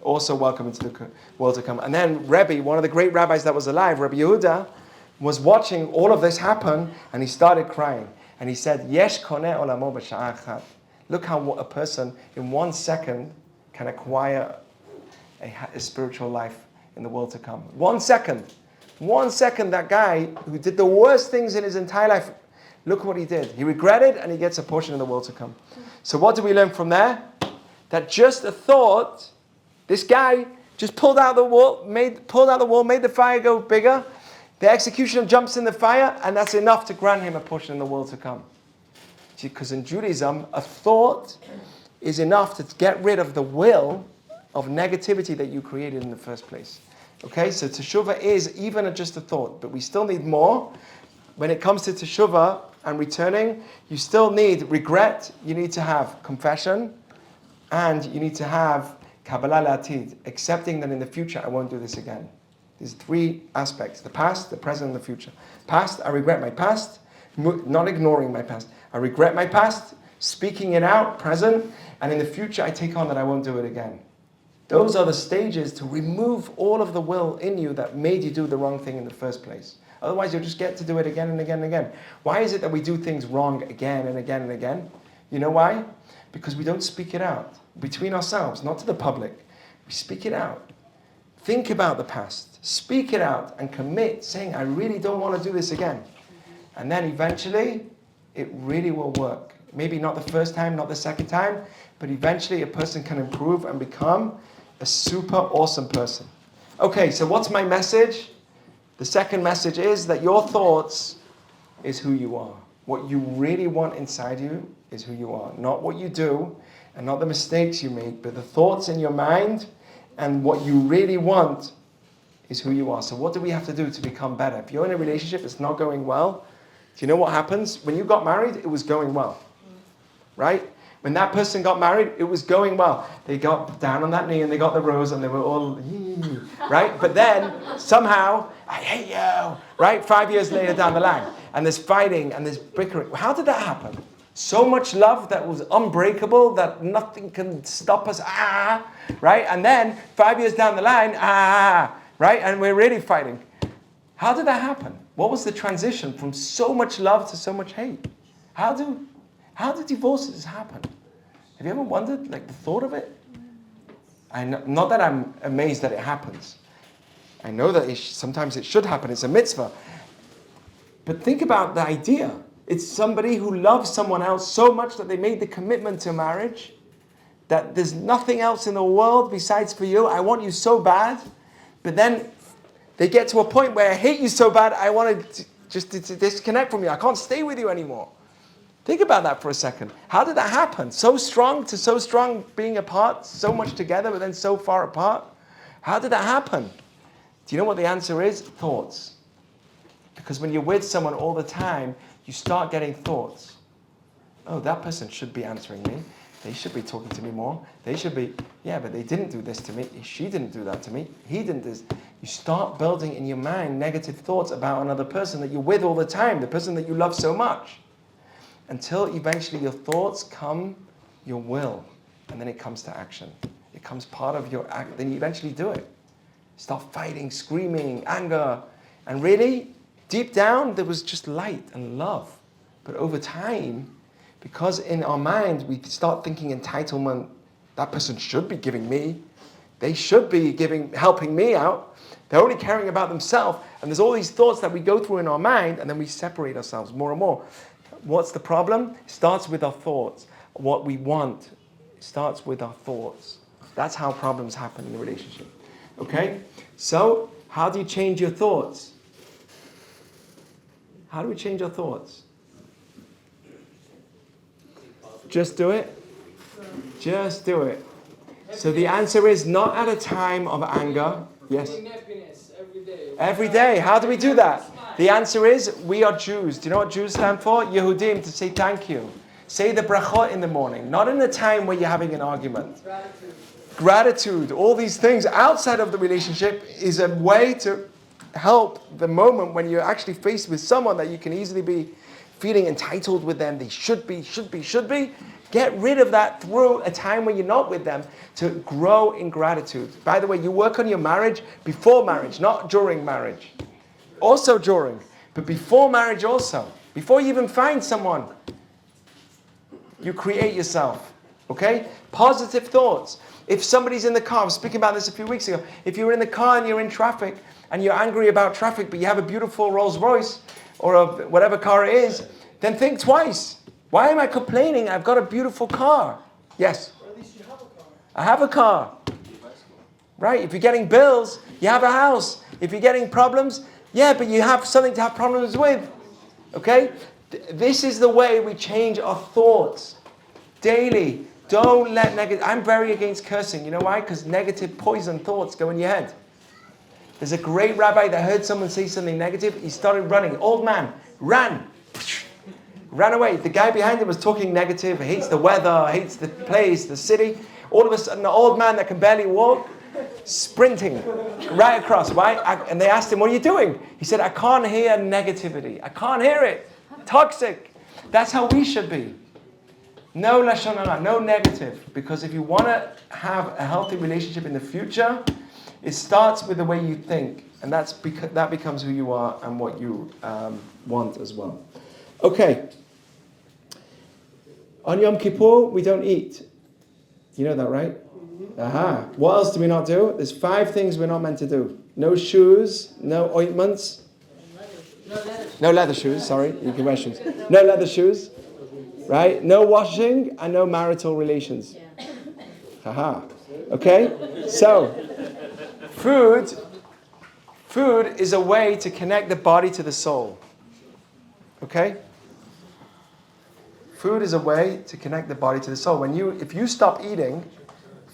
A: Also welcome into the world to come. And then Rebbe, one of the great rabbis that was alive, Rabbi Yehuda, was watching all of this happen, and he started crying. And he said, Yesh koneh olamo b'sha'ah achat. Look how a person in 1 second can acquire a spiritual life in the world to come. 1 second. 1 second, that guy who did the worst things in his entire life, look what he did. He regretted, and he gets a portion in the world to come. So what do we learn from there? That just a thought, this guy just pulled out the wall, made the fire go bigger. The executioner jumps in the fire, and that's enough to grant him a portion in the world to come. Because in Judaism, a thought is enough to get rid of the will of negativity that you created in the first place. Okay, so Teshuva is even just a thought, but we still need more. When it comes to Teshuva and returning, you still need regret, you need to have confession, and you need to have Kabbalah La'atid, accepting that in the future I won't do this again. There's 3 aspects: the past, the present, and the future. Past, I regret my past, not ignoring my past. I regret my past, speaking it out, present, and in the future I take on that I won't do it again. Those are the stages to remove all of the will in you that made you do the wrong thing in the first place. Otherwise you'll just get to do it again and again and again. Why is it that we do things wrong again and again and again? You know why? Because we don't speak it out between ourselves, not to the public. We speak it out. Think about the past. Speak it out and commit, saying, I really don't want to do this again. And then eventually, it really will work. Maybe not the first time, not the second time, but eventually a person can improve and become a super awesome person. Okay, so what's my message? The second message is that your thoughts is who you are. What you really want inside you is who you are. Not what you do and not the mistakes you make, but the thoughts in your mind And what you really want is who you are. So what do we have to do to become better? If you're in a relationship that's not going well, do you know what happens? When you got married, it was going well. Right? When that person got married, it was going well. They got down on that knee and they got the rose and they were all, right? But then, somehow, I hate you, right? 5 years later down the line. And there's fighting and there's bickering. How did that happen? So much love that was unbreakable that nothing can stop us, right? And then, 5 years down the line, right? And we're really fighting. How did that happen? What was the transition from so much love to so much hate? How do divorces happen? Have you ever wondered, the thought of it? Not that I'm amazed that it happens. I know that sometimes it should happen. It's a mitzvah. But think about the idea. It's somebody who loves someone else so much that they made the commitment to marriage, that there's nothing else in the world besides for you. I want you so bad. But then they get to a point where I hate you so bad, I want to just disconnect from you. I can't stay with you anymore. Think about that for a second. How did that happen? So strong to so strong, being apart, so much together, but then so far apart. How did that happen? Do you know what the answer is? Thoughts. Because when you're with someone all the time, you start getting thoughts. Oh, that person should be answering me. They should be talking to me more. They should be, but they didn't do this to me. She didn't do that to me. He didn't do this. You start building in your mind negative thoughts about another person that you're with all the time, the person that you love so much. Until eventually your thoughts come your will. And then it comes to action. It comes part of your act. Then you eventually do it. Start fighting, screaming, anger. And really, deep down, there was just light and love. But over time, because in our mind, we start thinking entitlement. That person should be giving me. They should be helping me out. They're only caring about themselves. And there's all these thoughts that we go through in our mind. And then we separate ourselves more and more. What's the problem? It starts with our thoughts. What we want starts with our thoughts. That's how problems happen in a relationship. Okay? So, how do you change your thoughts? How do we change our thoughts? Just do it? Just do it. So the answer is not at a time of anger. Yes? Every day. How do we do that? The answer is, we are Jews. Do you know what Jews stand for? Yehudim, to say thank you. Say the brachot in the morning. Not in the time where you're having an argument. Gratitude. All these things outside of the relationship is a way to help the moment when you're actually faced with someone that you can easily be feeling entitled with them. They should be. Get rid of that through a time when you're not with them to grow in gratitude. By the way, you work on your marriage before marriage, not during marriage. Also during, but before marriage also. Before you even find someone, you create yourself. Okay? Positive thoughts. If somebody's in the car, I was speaking about this a few weeks ago. If you're in the car and you're in traffic and you're angry about traffic, but you have a beautiful Rolls Royce or whatever car it is, then think twice. Why am I complaining? I've got a beautiful car. Yes?
D: Or at least you have a car.
A: I have a car. Right? If you're getting bills, you have a house. If you're getting problems, but you have something to have problems with. Okay? This is the way we change our thoughts. Daily. Don't let negative... I'm very against cursing. You know why? Because negative poison thoughts go in your head. There's a great rabbi that heard someone say something negative. He started running. Old man. Ran away. The guy behind him was talking negative. Hates the weather. Hates the place, the city. All of a sudden, the old man that can barely walk, sprinting right across. Why? And they asked him, what are you doing? He said, I can't hear negativity. I can't hear it. Toxic. That's how we should be. No lashon hara, no negative. Because if you want to have a healthy relationship in the future, it starts with the way you think. And that becomes who you are and what you want as well. Okay. On Yom Kippur, we don't eat. You know that, right? Aha. What else do we not do? There's 5 things we're not meant to do. No shoes, no ointments. No leather shoes, sorry. You can wear shoes. No leather shoes. Right? No washing and no marital relations. Haha. Okay? So, food is a way to connect the body to the soul. Okay? Food is a way to connect the body to the soul. If you stop eating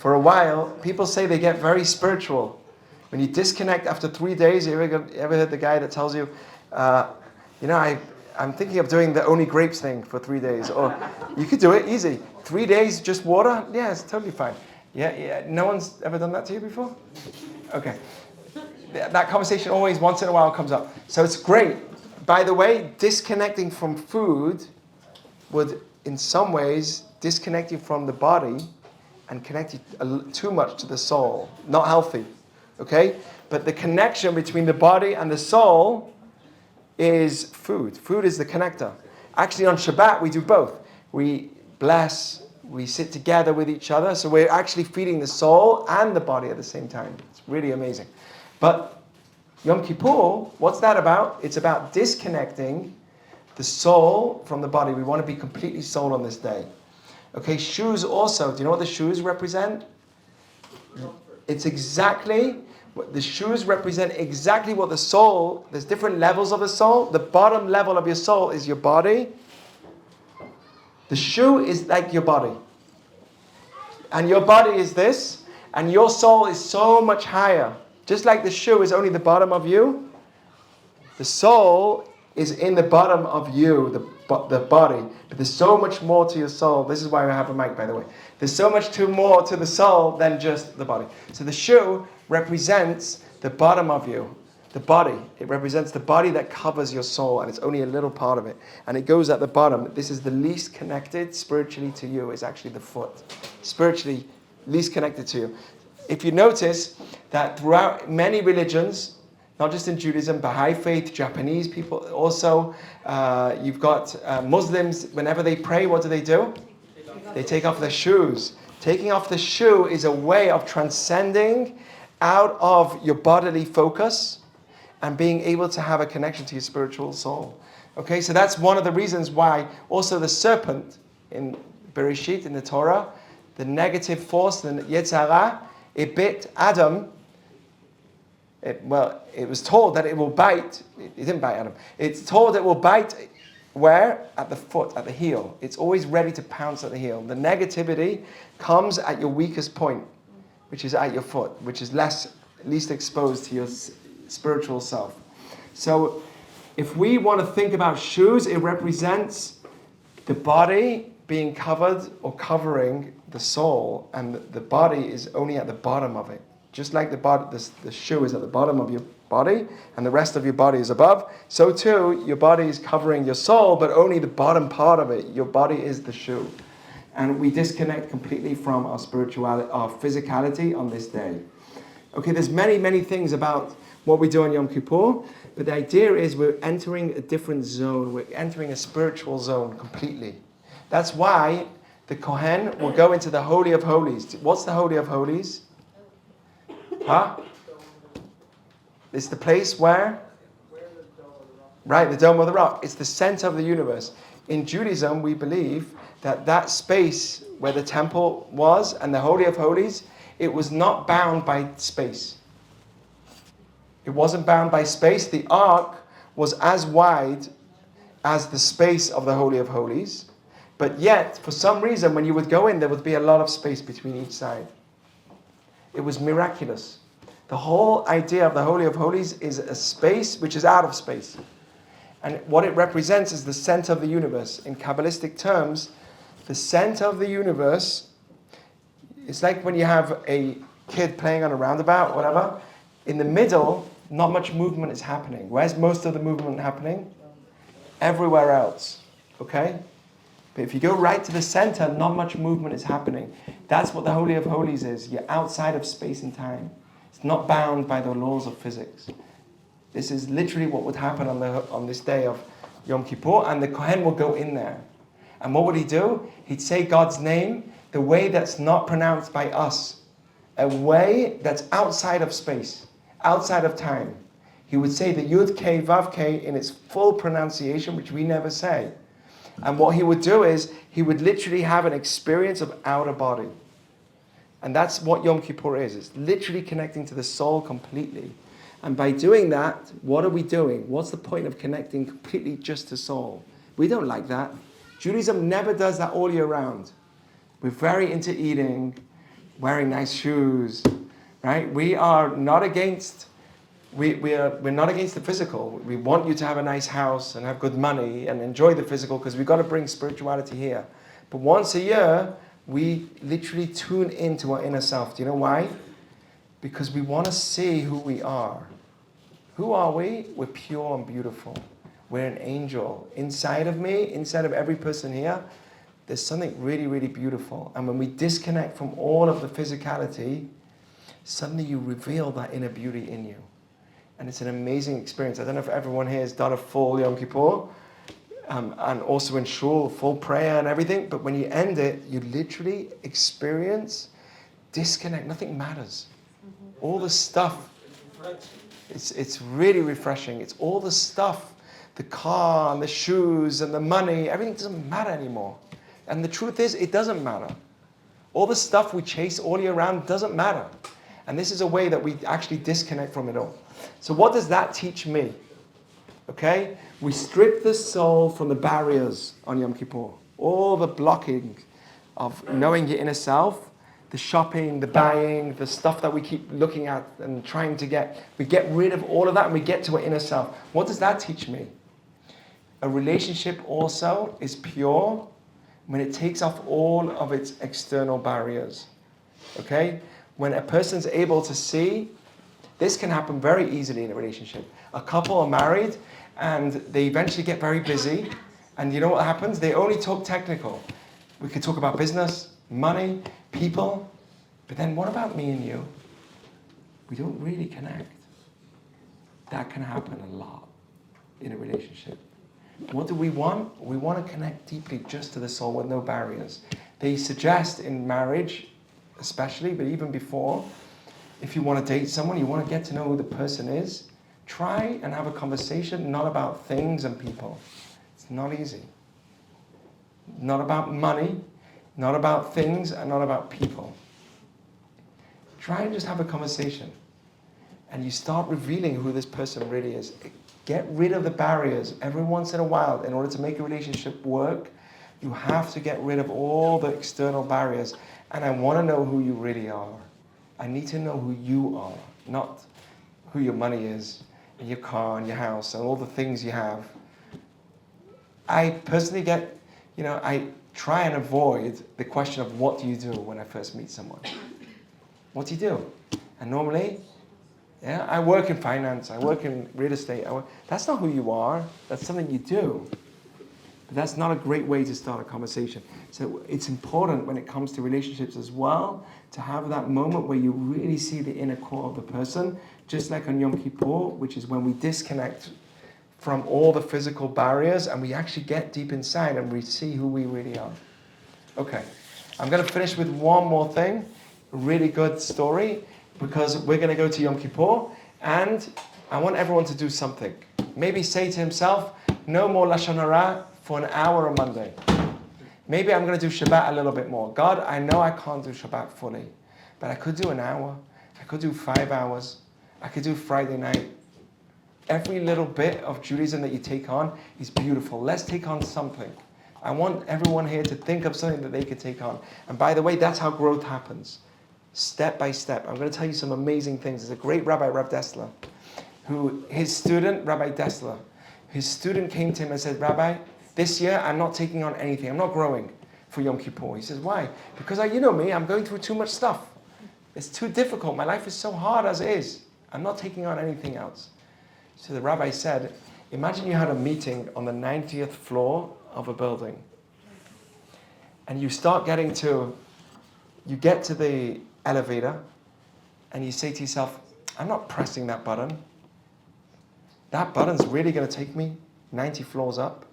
A: For a while, people say they get very spiritual. When you disconnect after 3 days, you ever heard the guy that tells you, I'm thinking of doing the only grapes thing for 3 days. Or you could do it easy. 3 days, just water? Yeah, it's totally fine. Yeah. No one's ever done that to you before? Okay. That conversation always, once in a while, comes up. So it's great. By the way, disconnecting from food would, in some ways, disconnect you from the body and connect you too much to the soul. Not healthy. Okay? But the connection between the body and the soul is food. Food is the connector. Actually, on Shabbat, we do both. We bless, we sit together with each other. So we're actually feeding the soul and the body at the same time. It's really amazing. But Yom Kippur, what's that about? It's about disconnecting the soul from the body. We want to be completely soul on this day. Okay, shoes also. Do you know what the shoes represent? It's exactly, the shoes represent exactly what the soul, there's different levels of the soul. The bottom level of your soul is your body. The shoe is like your body. And your body is this, and your soul is so much higher. Just like the shoe is only the bottom of you, the soul is in the bottom of you, the body. But there's so much more to your soul. This is why I have a mic, by the way. There's so much more to the soul than just the body. So the shoe represents the bottom of you, the body. It represents the body that covers your soul, and it's only a little part of it. And it goes at the bottom. This is the least connected spiritually to you, is actually the foot. Spiritually least connected to you. If you notice that throughout many religions, not just in Judaism, Baha'i faith, Japanese people also, you've got Muslims, whenever they pray, what do? They take off their shoes. Taking off the shoe is a way of transcending out of your bodily focus and being able to have a connection to your spiritual soul. Okay, so that's one of the reasons why also the serpent in Bereshit, in the Torah, the negative force, the Yetzer Hara, it bit Adam. It was told that it will bite. It didn't bite Adam. It's told it will bite where? At the foot, at the heel. It's always ready to pounce at the heel. The negativity comes at your weakest point, which is at your foot, which is least exposed to your spiritual self. So if we want to think about shoes, it represents the body being covered or covering the soul, and the body is only at the bottom of it. Just like the shoe is at the bottom of your body, and the rest of your body is above, so too, your body is covering your soul, but only the bottom part of it. Your body is the shoe. And we disconnect completely from our spirituality, our physicality on this day. Okay, there's many, many things about what we do on Yom Kippur, but the idea is we're entering a different zone. We're entering a spiritual zone completely. That's why the Kohen will go into the Holy of Holies. What's the Holy of Holies? Huh? It's the place where? Right, the Dome of the Rock. It's the center of the universe. In Judaism, we believe that space where the temple was and the Holy of Holies, it was not bound by space. It wasn't bound by space. The ark was as wide as the space of the Holy of Holies. But yet, for some reason, when you would go in, there would be a lot of space between each side. It was miraculous. The whole idea of the Holy of Holies is a space which is out of space. And what it represents is the center of the universe. In Kabbalistic terms, the center of the universe, it's like when you have a kid playing on a roundabout, whatever. In the middle, not much movement is happening. Where's most of the movement happening? Everywhere else. Okay? But if you go right to the center, not much movement is happening. That's what the Holy of Holies is. You're outside of space and time. It's not bound by the laws of physics. This is literally what would happen on this day of Yom Kippur, and the Kohen will go in there. And what would he do? He'd say God's name the way that's not pronounced by us. A way that's outside of space, outside of time. He would say the Yud K Vav K in its full pronunciation, which we never say. And what he would do is, he would literally have an experience of outer body. And that's what Yom Kippur is. It's literally connecting to the soul completely. And by doing that, what are we doing? What's the point of connecting completely just to soul? We don't like that. Judaism never does that all year round. We're very into eating. wearing nice shoes, right? We are not against, we're not against the physical. We want you to have a nice house and have good money and enjoy the physical because we've got to bring spirituality here. But once a year, we literally tune into our inner self. Do you know why? Because we want to see who we are. Who are we? We're pure and beautiful. We're an angel. Inside of me, inside of every person here, there's something really, really beautiful. And when we disconnect from all of the physicality, suddenly you reveal that inner beauty in you. And it's an amazing experience. I don't know if everyone here has done a full Yom Kippur, and also in shul, full prayer and everything, but when you end it, you literally experience disconnect. Nothing matters. All the stuff, it's really refreshing. It's all the stuff, the car and the shoes and the money, everything doesn't matter anymore. And the truth is, it doesn't matter. All the stuff we chase all year round doesn't matter. And this is a way that we actually disconnect from it all. So what does that teach me? Okay? We strip the soul from the barriers on Yom Kippur. All the blocking of knowing your inner self, the shopping, the buying, the stuff that we keep looking at and trying to get. We get rid of all of that and we get to our inner self. What does that teach me? A relationship also is pure when it takes off all of its external barriers. Okay? When a person's able to see, this can happen very easily in a relationship. A couple are married and they eventually get very busy. And you know what happens? They only talk technical. We could talk about business, money, people. But then what about me and you? We don't really connect. That can happen a lot in a relationship. What do we want? We want to connect deeply just to the soul with no barriers. They suggest in marriage, especially, but even before, if you want to date someone, you want to get to know who the person is, try and have a conversation not about things and people. It's not easy. Not about money, not about things, and not about people. Try and just have a conversation. And you start revealing who this person really is. Get rid of the barriers. Every once in a while, in order to make a relationship work, you have to get rid of all the external barriers. And I want to know who you really are. I need to know who you are, not who your money is, and your car, and your house, and all the things you have. I personally I try and avoid the question of what do you do when I first meet someone. What do you do? And normally, I work in finance, I work in real estate. That's not who you are. That's something you do. But that's not a great way to start a conversation. So it's important when it comes to relationships as well to have that moment where you really see the inner core of the person, just like on Yom Kippur, which is when we disconnect from all the physical barriers and we actually get deep inside and we see who we really are. Okay, I'm going to finish with one more thing, a really good story, because we're going to go to Yom Kippur and I want everyone to do something. Maybe say to himself, no more Lashon Hara for an hour on Monday. Maybe I'm going to do Shabbat a little bit more. God, I know I can't do Shabbat fully, but I could do an hour. I could do 5 hours. I could do Friday night. Every little bit of Judaism that you take on is beautiful. Let's take on something. I want everyone here to think of something that they could take on. And by the way, that's how growth happens. Step by step. I'm going to tell you some amazing things. There's a great rabbi, Rav Dessler, his student came to him and said, Rabbi, this year I'm not taking on anything. I'm not growing for Yom Kippur. He says, why? Because you know me, I'm going through too much stuff. It's too difficult. My life is so hard as it is. I'm not taking on anything else. So the rabbi said, imagine you had a meeting on the 90th floor of a building. And you get to the elevator and you say to yourself, I'm not pressing that button. That button's really going to take me 90 floors up.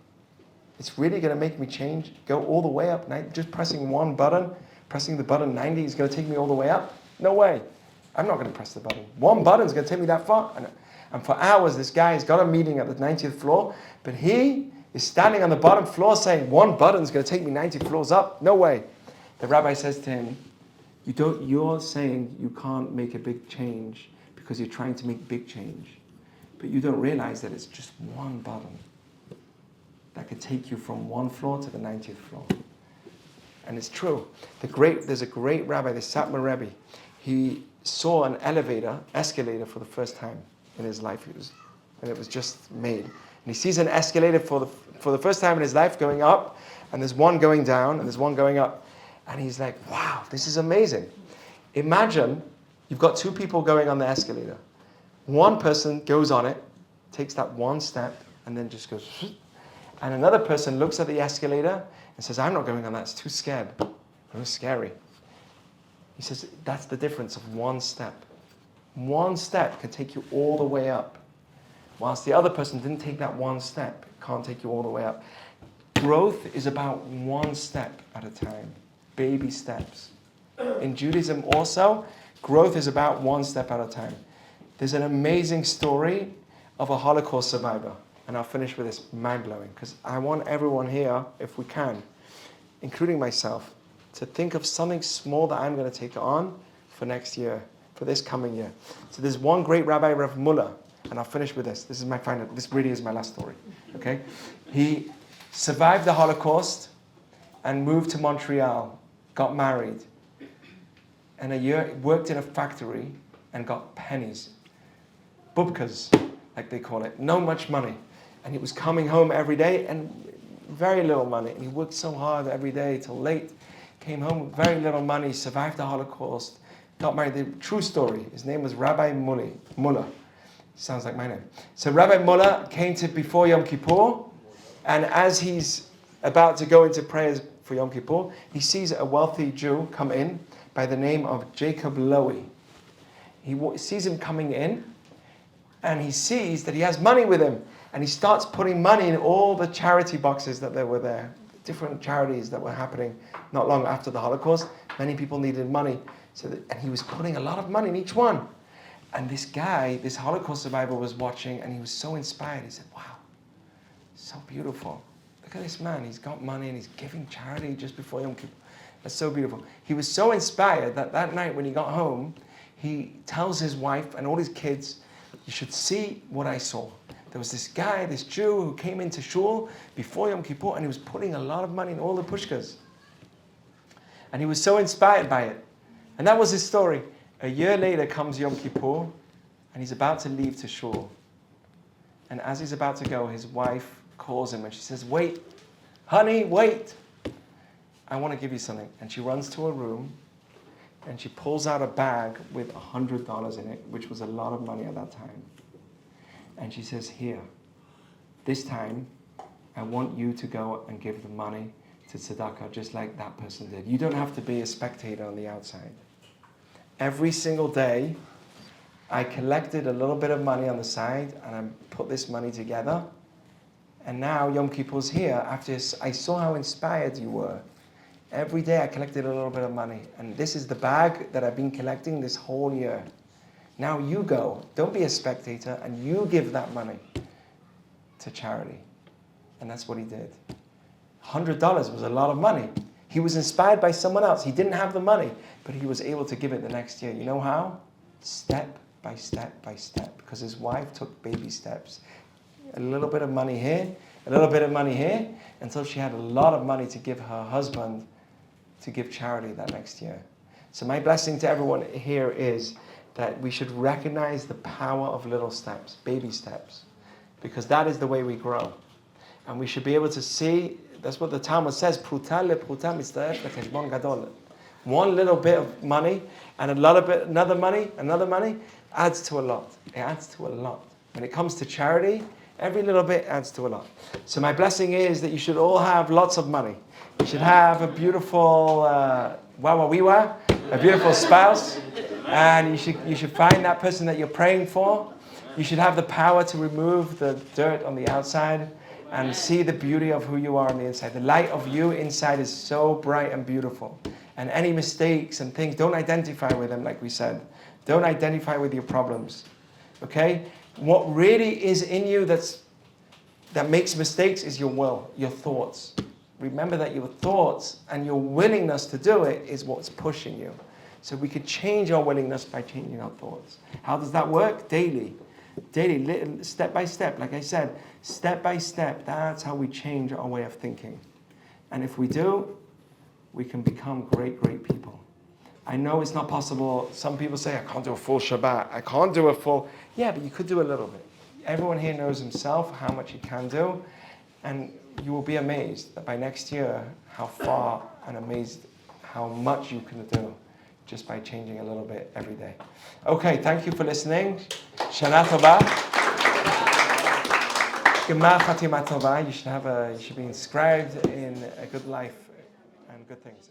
A: It's really going to make me change, go all the way up. Just pressing one button, pressing the button 90 is going to take me all the way up. No way. I'm not going to press the button. One button's going to take me that far. And for hours, this guy has got a meeting at the 90th floor, but he is standing on the bottom floor saying, one button's going to take me 90 floors up. No way. The rabbi says to him, you're saying you can't make a big change because you're trying to make big change. But you don't realize that it's just one button that could take you from one floor to the 90th floor. And it's true. There's a great rabbi, the Satmar Rebbe. He saw an escalator for the first time in his life. And it was just made. And he sees an escalator for the first time in his life going up, and there's one going down, and there's one going up. And he's like, wow, this is amazing. Imagine you've got two people going on the escalator. One person goes on it, takes that one step, and then just goes, and another person looks at the escalator and says, I'm not going on that, it's too scared. It's scary. He says, that's the difference of one step. One step can take you all the way up. Whilst the other person didn't take that one step, it can't take you all the way up. Growth is about one step at a time. Baby steps. In Judaism also, growth is about one step at a time. There's an amazing story of a Holocaust survivor. And I'll finish with this, mind-blowing, because I want everyone here, if we can, including myself, to think of something small that I'm going to take on for next year, for this coming year. So there's one great rabbi, Rav Mullah, and I'll finish with this. This really is my last story. Okay? He survived the Holocaust and moved to Montreal, got married, and a year worked in a factory and got pennies. Bubkas, like they call it. No much money. And he was coming home every day and very little money. And he worked so hard every day till late. Came home with very little money, survived the Holocaust, got married. The true story. His name was Rabbi Mullah. Sounds like my name. So Rabbi Mullah came to before Yom Kippur. And as he's about to go into prayers for Yom Kippur, he sees a wealthy Jew come in by the name of Jacob Lowy. He sees him coming in, and he sees that he has money with him. And he starts putting money in all the charity boxes that were there. Different charities that were happening not long after the Holocaust. Many people needed money. And he was putting a lot of money in each one. And this guy, this Holocaust survivor, was watching, and he was so inspired. He said, wow, so beautiful. Look at this man. He's got money and he's giving charity just before Yom Kippur. That's so beautiful. He was so inspired that night when he got home, he tells his wife and all his kids, you should see what I saw. There was this guy, this Jew, who came into shul before Yom Kippur, and he was putting a lot of money in all the pushkas. And he was so inspired by it. And that was his story. A year later comes Yom Kippur, and he's about to leave to shul. And as he's about to go, his wife calls him, and she says, wait, honey, wait. I want to give you something. And she runs to a room, and she pulls out a bag with $100 in it, which was a lot of money at that time. And she says, here, this time, I want you to go and give the money to tzedakah just like that person did. You don't have to be a spectator on the outside. Every single day, I collected a little bit of money on the side, and I put this money together. And now Yom Kippur's here. After I saw how inspired you were. Every day I collected a little bit of money. And this is the bag that I've been collecting this whole year. Now you go, don't be a spectator, and you give that money to charity. And that's what he did. $100 was a lot of money. He was inspired by someone else. He didn't have the money, but he was able to give it the next year. You know how? Step by step by step, because his wife took baby steps. A little bit of money here, a little bit of money here, until she had a lot of money to give her husband to give charity that next year. So my blessing to everyone here is that we should recognize the power of little steps, baby steps, because that is the way we grow. And we should be able to see, that's what the Talmud says, pruta lepruta mitzaref lecheshbon gadol. One little bit of money and another money adds to a lot. It adds to a lot. When it comes to charity, every little bit adds to a lot. So my blessing is that you should all have lots of money. You should have a beautiful a beautiful spouse, and you should find that person that you're praying for. You should have the power to remove the dirt on the outside and see the beauty of who you are on the inside. The light of you inside is so bright and beautiful. And any mistakes and things, don't identify with them, like we said. Don't identify with your problems. Okay? What really is in you that makes mistakes is your will, your thoughts. Remember that your thoughts and your willingness to do it is what's pushing you. So we could change our willingness by changing our thoughts. How does that work? Daily, step by step. Like I said, step by step. That's how we change our way of thinking. And if we do, we can become great, great people. I know it's not possible. Some people say, I can't do a full Shabbat. I can't do a full... Yeah, but you could do a little bit. Everyone here knows himself how much he can do. And you will be amazed that by next year, how far and amazed how much you can do just by changing a little bit every day. Okay, thank you for listening. Shana Tova. Gemar Chatima Tova. You should be inscribed in a good life and good things.